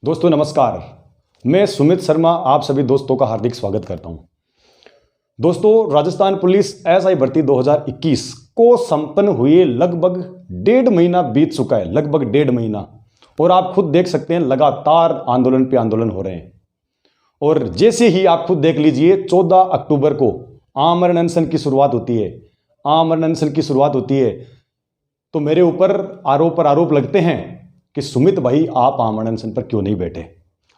दोस्तों नमस्कार। मैं सुमित शर्मा आप सभी दोस्तों का हार्दिक स्वागत करता हूं। दोस्तों राजस्थान पुलिस एसआई भर्ती 2021 को संपन्न हुए लगभग 1.5 महीना बीत चुका है, लगभग 1.5 महीना। और आप खुद देख सकते हैं लगातार आंदोलन पे आंदोलन हो रहे हैं। और जैसे ही आप खुद देख लीजिए 14 अक्टूबर को आमरण अनशन की शुरुआत होती है। आमरण अनशन की शुरुआत होती है तो मेरे ऊपर आरोप लगते हैं कि सुमित भाई आप आमरण अनशन पर क्यों नहीं बैठे।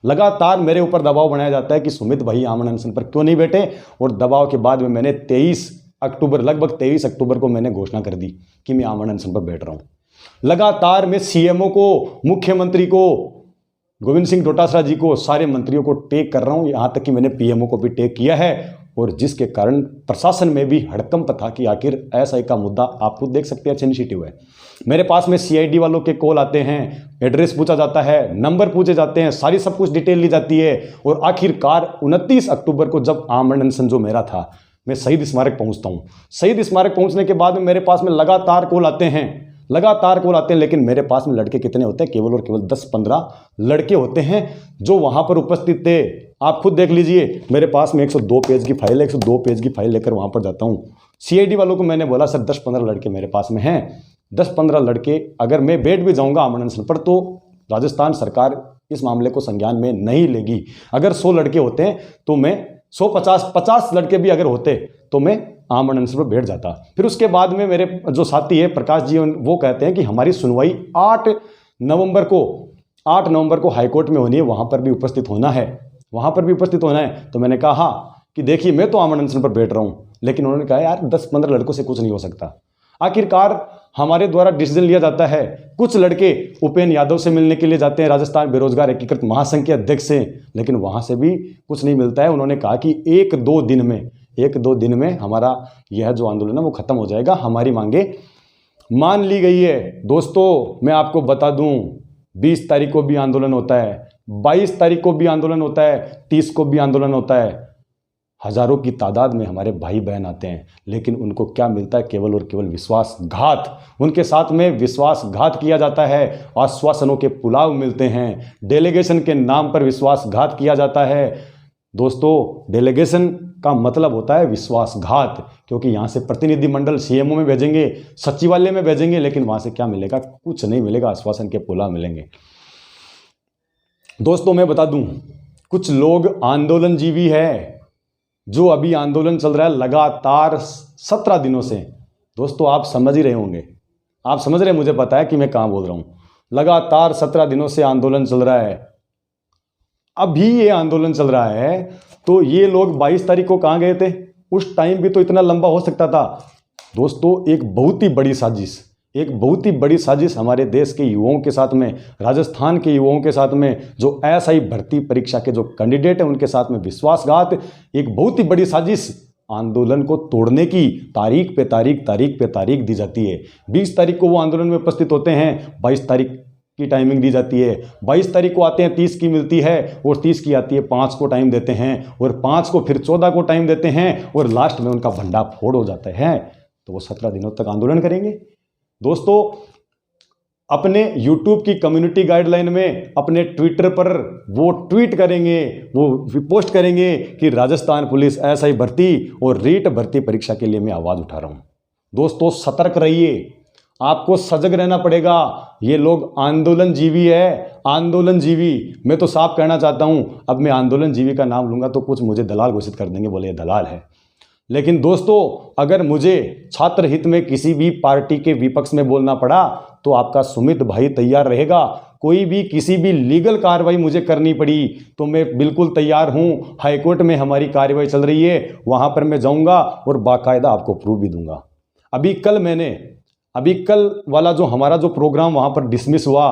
लगातार मेरे ऊपर दबाव बनाया जाता है कि सुमित भाई आमरण अनशन पर क्यों नहीं बैठे। और दबाव के बाद में मैंने 23 अक्टूबर लगभग 23 अक्टूबर को मैंने घोषणा कर दी कि मैं आमरण अनशन पर बैठ रहा हूं। लगातार मैं सीएमओ को, मुख्यमंत्री को, गोविंद सिंह डोटासरा जी को, सारे मंत्रियों को टेक कर रहा हूं। यहां तक कि मैंने पीएमओ को भी टेक किया है। और जिसके कारण प्रशासन में भी हड़कंप था कि आखिर एसआई का मुद्दा आप खुद देख सकते हैं सेंसिटिव है। मेरे पास में सीआईडी वालों के कॉल आते हैं, एड्रेस पूछा जाता है, नंबर पूछे जाते हैं, सारी सब कुछ डिटेल ली जाती है। और आखिरकार 29 अक्टूबर को जब आमरण अनशन जो मेरा था, मैं शहीद स्मारक पहुंचता हूं। शहीद स्मारक पहुंचने के बाद में मेरे पास में लगातार कॉल आते हैं, लेकिन मेरे पास में लड़के कितने होते हैं? केवल और केवल 10-15 लड़के होते हैं जो वहां पर उपस्थित थे। आप खुद देख लीजिए, मेरे पास में 102 पेज की फाइल है। 102 पेज की फाइल लेकर वहां पर जाता हूं। सीआईडी वालों को मैंने बोला सर 10-15 लड़के मेरे पास में हैं। 10-15 लड़के अगर मैं बैठ भी जाऊंगा आमरण अनशन पर तो राजस्थान सरकार इस मामले को संज्ञान में नहीं लेगी। अगर 100 लड़के होते हैं तो मैं 150 लड़के भी अगर होते तो मैं आमरण अनशन पर बैठ जाता। फिर उसके बाद में मेरे जो साथी है प्रकाश जी, वो कहते हैं कि हमारी सुनवाई 8 नवंबर को हाईकोर्ट में होनी है, वहां पर भी उपस्थित होना है, तो मैंने कहा कि देखिए मैं तो आमरण अनशन पर बैठ रहा हूं। लेकिन उन्होंने कहा यार 10-15 लड़कों से कुछ नहीं हो सकता। आखिरकार हमारे द्वारा डिसीजन लिया जाता है। कुछ लड़के उपेंद्र यादव से मिलने के लिए जाते हैं, राजस्थान बेरोजगार एकीकृत महासंघ के अध्यक्ष से, लेकिन वहां से भी कुछ नहीं मिलता है। उन्होंने कहा कि 1-2 दिन में हमारा यह जो आंदोलन है वो खत्म हो जाएगा, हमारी मांगे मान ली गई है। दोस्तों मैं आपको बता दूं 20 तारीख को भी आंदोलन होता है, 22 तारीख को भी आंदोलन होता है, 30 को भी आंदोलन होता है। हजारों की तादाद में हमारे भाई बहन आते हैं, लेकिन उनको क्या मिलता है? केवल और केवल विश्वासघात। उनके साथ में विश्वासघात किया जाता है, आश्वासनों के पुलाव मिलते हैं, डेलीगेशन के नाम पर विश्वासघात किया जाता है। दोस्तों डेलीगेशन का मतलब होता है विश्वासघात, क्योंकि यहाँ से प्रतिनिधिमंडल सीएमओ में भेजेंगे, सचिवालय में भेजेंगे, लेकिन वहाँ से क्या मिलेगा? कुछ नहीं मिलेगा, आश्वासन के पुलाव मिलेंगे। दोस्तों मैं बता दूं, कुछ लोग आंदोलनजीवी है जो अभी आंदोलन चल रहा है लगातार 17 दिनों से। दोस्तों आप समझ ही रहे होंगे, आप समझ रहे हैं, मुझे पता है कि मैं कहाँ बोल रहा हूँ। लगातार 17 दिनों से आंदोलन चल रहा है। अभी ये आंदोलन चल रहा है तो ये लोग 22 तारीख को कहाँ गए थे? उस टाइम भी तो इतना लंबा हो सकता था। दोस्तों एक बहुत ही बड़ी साजिश हमारे देश के युवाओं के साथ में, राजस्थान के युवाओं के साथ में, जो एसआई भर्ती परीक्षा के जो कैंडिडेट हैं उनके साथ में विश्वासघात। एक बहुत ही बड़ी साजिश आंदोलन को तोड़ने की तारीख पे तारीख दी जाती है। 20 तारीख को वो आंदोलन में उपस्थित होते हैं, 22 तारीख की टाइमिंग दी जाती है, 22 तारीख को आते हैं, 30 की मिलती है, और 30 की आती है, 5 को टाइम देते हैं, और 5 को फिर 14 को टाइम देते हैं, और लास्ट में उनका भंडाफोड़ हो जाता है। तो वो 17 दिनों तक आंदोलन करेंगे। दोस्तों अपने YouTube की कम्युनिटी गाइडलाइन में, अपने ट्विटर पर वो ट्वीट करेंगे, वो पोस्ट करेंगे कि राजस्थान पुलिस एसआई भर्ती और रीट भर्ती परीक्षा के लिए मैं आवाज उठा रहा हूं। दोस्तों सतर्क रहिए, आपको सजग रहना पड़ेगा। ये लोग आंदोलनजीवी है, आंदोलनजीवी। मैं तो साफ कहना चाहता हूं, अब मैं आंदोलनजीवी का नाम लूंगा तो कुछ मुझे दलाल घोषित कर देंगे, बोले ये दलाल है। लेकिन दोस्तों अगर मुझे छात्र हित में किसी भी पार्टी के विपक्ष में बोलना पड़ा तो आपका सुमित भाई तैयार रहेगा। कोई भी किसी भी लीगल कार्रवाई मुझे करनी पड़ी तो मैं बिल्कुल तैयार हूं। हाईकोर्ट में हमारी कार्रवाई चल रही है, वहां पर मैं जाऊंगा और बाकायदा आपको प्रूफ भी दूंगा। अभी कल वाला जो हमारा जो प्रोग्राम वहां पर डिसमिस हुआ,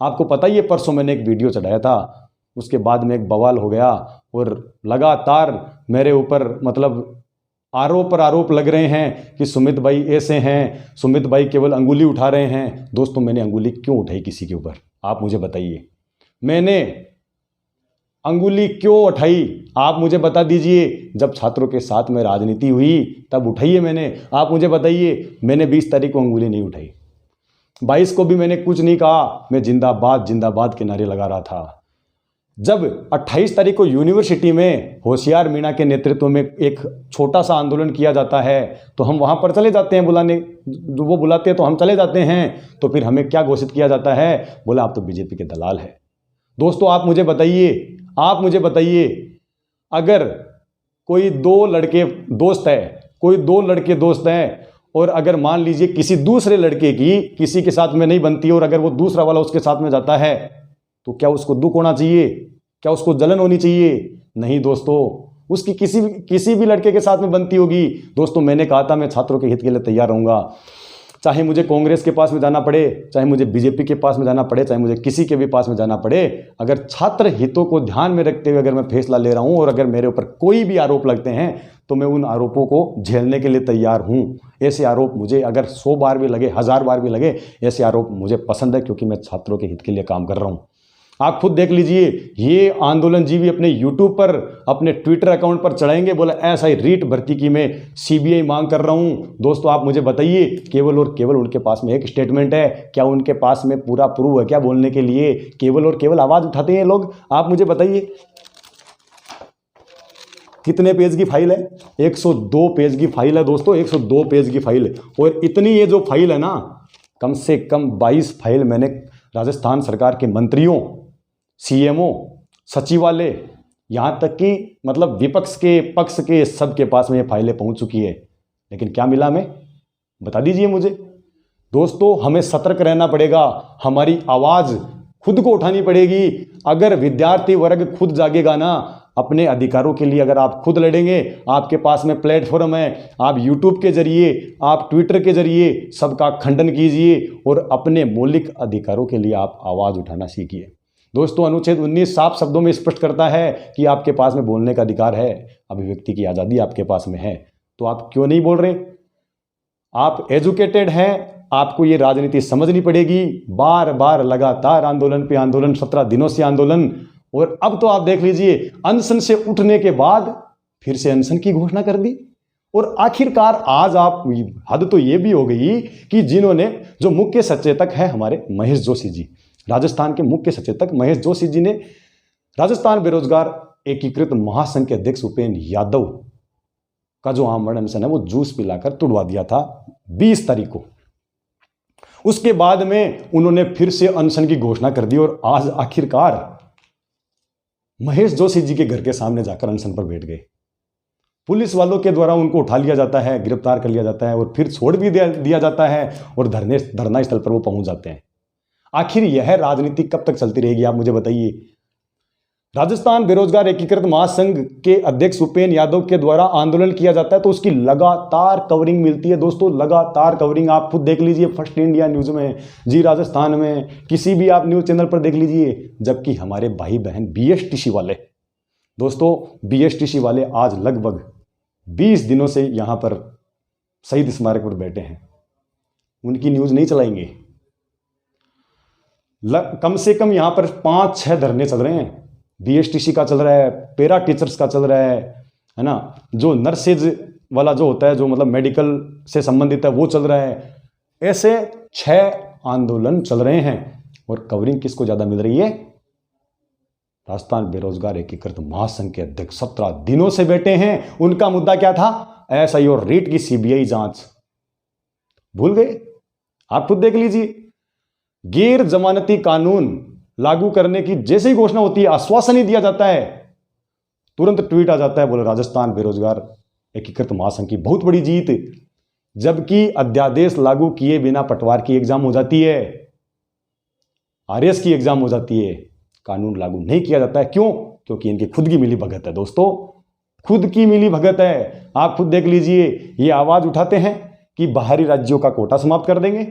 आपको पता ही है, परसों मैंने एक वीडियो चढ़ाया था, उसके बाद में एक बवाल हो गया और लगातार मेरे ऊपर मतलब आरोप लग रहे हैं कि सुमित भाई ऐसे हैं, सुमित भाई केवल अंगुली उठा रहे हैं। दोस्तों मैंने अंगुली क्यों उठाई किसी के ऊपर? आप मुझे बताइए, मैंने अंगुली क्यों उठाई? आप मुझे बता दीजिए। जब छात्रों के साथ में राजनीति हुई तब उठाइए मैंने, आप मुझे बताइए। मैंने 20 तारीख को अंगुली नहीं उठाई, 22 को भी मैंने कुछ नहीं कहा, मैं जिंदाबाद जिंदाबाद के नारे लगा रहा था। जब 28 तारीख को यूनिवर्सिटी में होशियार मीणा के नेतृत्व में एक छोटा सा आंदोलन किया जाता है तो हम वहां पर चले जाते हैं बुलाने, जो वो बुलाते हैं तो हम चले जाते हैं। तो फिर हमें क्या घोषित किया जाता है, बोला आप तो बीजेपी के दलाल है। दोस्तों आप मुझे बताइए, अगर कोई दो लड़के दोस्त हैं और अगर मान लीजिए किसी दूसरे लड़के की किसी के साथ में नहीं बनती और अगर वो दूसरा वाला उसके साथ में जाता है तो क्या उसको दुख होना चाहिए, क्या उसको जलन होनी चाहिए? नहीं दोस्तों, उसकी किसी भी लड़के के साथ में बनती होगी। दोस्तों मैंने कहा था मैं छात्रों के हित के लिए तैयार रहूंगा, चाहे मुझे कांग्रेस के पास में जाना पड़े, चाहे मुझे बीजेपी के पास में जाना पड़े, चाहे मुझे किसी के भी पास में जाना पड़े। अगर छात्र हितों को ध्यान में रखते हुए अगर मैं फैसला ले रहा हूं और अगर मेरे ऊपर कोई भी आरोप लगते हैं तो मैं उन आरोपों को झेलने के लिए तैयार हूं। ऐसे आरोप मुझे अगर 100 बार भी लगे, 1000 बार भी लगे, ऐसे आरोप मुझे पसंद है क्योंकि मैं छात्रों के हित के लिए काम कर रहा हूं। आप खुद देख लीजिए, ये आंदोलन जीवी अपने यूट्यूब पर, अपने ट्विटर अकाउंट पर चढ़ाएंगे, बोला ऐसा ही रीट भर्ती की मैं सीबीआई मांग कर रहा हूं। दोस्तों आप मुझे बताइए, केवल और केवल उनके पास में एक स्टेटमेंट है क्या? उनके पास में पूरा प्रूफ है क्या बोलने के लिए? केवल और केवल आवाज उठाते हैं लोग। आप मुझे बताइए कितने पेज की फाइल है? 102 पेज की फाइल है दोस्तों, 102 पेज की फाइल। और इतनी ये जो फाइल है ना, कम से कम 22 फाइल मैंने राजस्थान सरकार के मंत्रियों, सीएमओ, सचिवालय, यहाँ तक कि मतलब विपक्ष के, पक्ष के, सबके पास में ये फाइलें पहुँच चुकी है। लेकिन क्या मिला हमें, बता दीजिए मुझे। दोस्तों हमें सतर्क रहना पड़ेगा, हमारी आवाज़ खुद को उठानी पड़ेगी। अगर विद्यार्थी वर्ग खुद जागेगा ना, अपने अधिकारों के लिए अगर आप खुद लड़ेंगे, आपके पास में प्लेटफॉर्म है, आप यूट्यूब के जरिए, आप ट्विटर के जरिए सबका खंडन कीजिए और अपने मौलिक अधिकारों के लिए आप आवाज़ उठाना सीखिए। दोस्तों अनुच्छेद 19 साफ शब्दों में स्पष्ट करता है कि आपके पास में बोलने का अधिकार है, अभिव्यक्ति की आज़ादी आपके पास में है। तो आप क्यों नहीं बोल रहे? आप एजुकेटेड हैं, आपको ये राजनीति समझनी पड़ेगी। बार बार लगातार आंदोलन पे आंदोलन, 17 दिनों से आंदोलन, और अब तो आप देख लीजिए अनशन से उठने के बाद फिर से अनशन की घोषणा कर दी। और आखिरकार आज आप, हद तो ये भी हो गई कि जिन्होंने, जो मुख्य सचेतक है हमारे महेश जोशी जी, राजस्थान के मुख्य सचेतक महेश जोशी जी ने राजस्थान बेरोजगार एकीकृत महासंघ के अध्यक्ष उपेंद्र यादव का जो आमरण अनशन है वो जूस पिलाकर तुड़वा दिया था 20 तारीख को। उसके बाद में उन्होंने फिर से अनशन की घोषणा कर दी और आज आखिरकार महेश जोशी जी के घर के सामने जाकर अनशन पर बैठ गए। पुलिस वालों के द्वारा उनको उठा लिया जाता है, गिरफ्तार कर लिया जाता है और फिर छोड़ भी दिया जाता है और धरना स्थल पर वो पहुंच जाते हैं। आखिर यह राजनीति कब तक चलती रहेगी, आप मुझे बताइए। राजस्थान बेरोजगार एकीकृत महासंघ के अध्यक्ष उपेंद्र यादव के द्वारा आंदोलन किया जाता है तो उसकी लगातार कवरिंग मिलती है दोस्तों, लगातार कवरिंग। आप खुद देख लीजिए, फर्स्ट इंडिया न्यूज में, जी राजस्थान में, किसी भी आप न्यूज चैनल पर देख लीजिए। जबकि हमारे भाई बहन बीएसटीसी वाले, दोस्तों बीएसटीसी वाले आज लगभग 20 दिनों से यहां पर शहीद स्मारक पर बैठे हैं, उनकी न्यूज नहीं चलाएंगे। कम से कम यहां पर 5-6 धरने चल रहे हैं। बीएसटीसी का चल रहा है, पैरा टीचर्स का चल रहा है ना, जो नर्सेज वाला जो होता है, जो मतलब मेडिकल से संबंधित है, वो चल रहा है। ऐसे 6 आंदोलन चल रहे हैं और कवरिंग किसको ज्यादा मिल रही है? राजस्थान बेरोजगार एकीकृत महासंघ के अध्यक्ष 17 दिनों से बैठे हैं। उनका मुद्दा क्या था? एसआई और रीट की सीबीआई जांच। भूल गए? आप खुद देख लीजिए। गैर जमानती कानून लागू करने की जैसे ही घोषणा होती है, आश्वासन ही दिया जाता है, तुरंत ट्वीट आ जाता है, बोले राजस्थान बेरोजगार एकीकृत महासंघ की बहुत बड़ी जीत। जबकि अध्यादेश लागू किए बिना पटवार की एग्जाम हो जाती है, आरएस की एग्जाम हो जाती है, कानून लागू नहीं किया जाता है। क्यों? क्योंकि इनकी खुद की मिली भगत है दोस्तों, खुद की मिली भगत है। आप खुद देख लीजिए, ये आवाज उठाते हैं कि बाहरी राज्यों का कोटा समाप्त कर देंगे।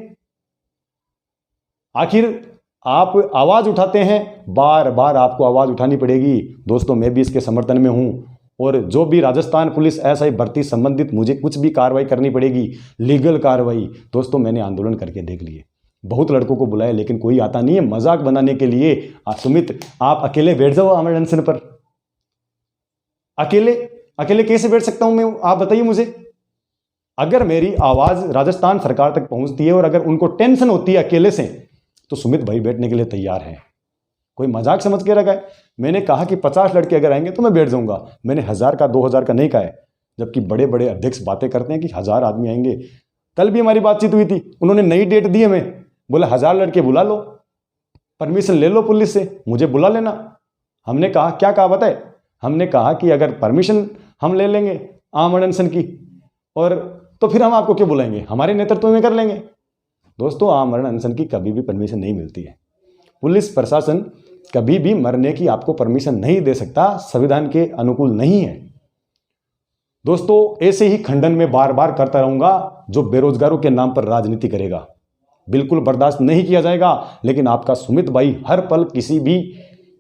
आखिर आप आवाज उठाते हैं, बार बार आपको आवाज उठानी पड़ेगी दोस्तों। मैं भी इसके समर्थन में हूं और जो भी राजस्थान पुलिस एसआई भर्ती संबंधित मुझे कुछ भी कार्रवाई करनी पड़ेगी, लीगल कार्रवाई। दोस्तों मैंने आंदोलन करके देख लिए, बहुत लड़कों को बुलाया, लेकिन कोई आता नहीं है मजाक बनाने के लिए। सुमित, आप अकेले बैठ जाओ आमरण अनशन पर। अकेले कैसे बैठ सकता हूं मैं, आप बताइए मुझे। अगर मेरी आवाज राजस्थान सरकार तक पहुंचती है और अगर उनको टेंशन होती है अकेले से, तो सुमित भाई बैठने के लिए तैयार है। कोई मजाक समझ के रखा है? मैंने कहा कि 50 लड़के अगर आएंगे तो मैं बैठ जाऊंगा। मैंने 1000 का 2000 का नहीं कहा है, जबकि बड़े बड़े अध्यक्ष बातें करते हैं कि 1000 आदमी आएंगे। कल भी हमारी बातचीत हुई थी, उन्होंने नई डेट दी हमें, बोले 1000 लड़के बुला लो, परमिशन ले लो पुलिस से, मुझे बुला लेना। हमने कहा क्या कहा बताए? हमने कहा कि अगर परमिशन हम ले लेंगे आमरण अनशन की और तो फिर हम आपको क्यों बुलाएंगे, हमारे नेतृत्व में कर लेंगे। दोस्तों, आमरण अनशन की कभी भी परमिशन नहीं मिलती है। पुलिस प्रशासन कभी भी मरने की आपको परमिशन नहीं दे सकता, संविधान के अनुकूल नहीं है। दोस्तों, ऐसे ही खंडन में बार बार करता रहूंगा जो बेरोजगारों के नाम पर राजनीति करेगा, बिल्कुल बर्दाश्त नहीं किया जाएगा। लेकिन आपका सुमित भाई हर पल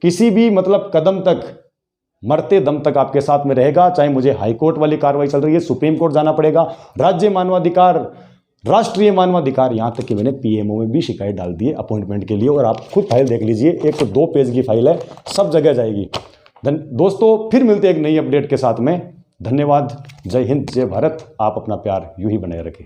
किसी भी मतलब कदम तक, मरते दम तक आपके साथ में रहेगा। चाहे मुझे हाईकोर्ट वाली कार्रवाई चल रही है, सुप्रीम कोर्ट जाना पड़ेगा, राज्य मानवाधिकार, राष्ट्रीय मानवाधिकार, यहां तक कि मैंने पीएमओ में भी शिकायत डाल दी है अपॉइंटमेंट के लिए। और आप खुद फाइल देख लीजिए, 1 तो 2 पेज की फाइल है, सब जगह जाएगी। दोस्तों, फिर मिलते हैं एक नई अपडेट के साथ में। धन्यवाद। जय हिंद, जय भारत। आप अपना प्यार यूं ही बनाए रखें।